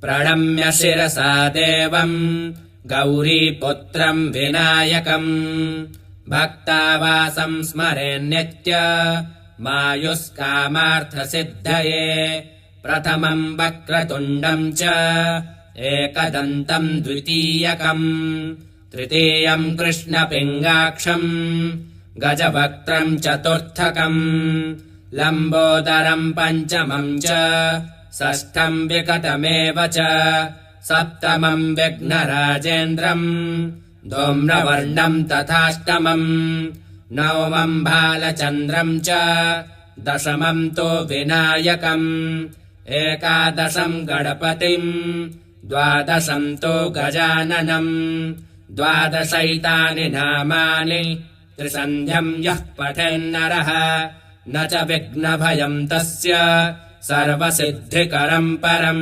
प्रणम्य शिरसा देवम् गौरीपुत्रम् विनायकम् भक्तावासम् स्मरेन्नित्य मायुष्कामार्थसिद्धये प्रथमम् वक्रतुण्डम् च एकदन्तम् द्वितीयकम् तृतीयम् कृष्णपिङ्गाक्षम् गजवक्त्रम् चतुर्थकम् लम्बोदरम् पञ्चमम् च षष्ठम् विकटमेव च सप्तमम् विघ्नराजेन्द्रम् धूम्रवर्णम् तथाष्टमम् नवमम् बालचन्द्रम् च दशमम् तु विनायकम् एकादशम् गणपतिम् द्वादशम् तु गजाननम् द्वादशैतानि नामानि त्रिसन्ध्यम् यः पठेन्नरः न च विघ्नभयम् तस्य सर्वसिद्धिकरम् परम्।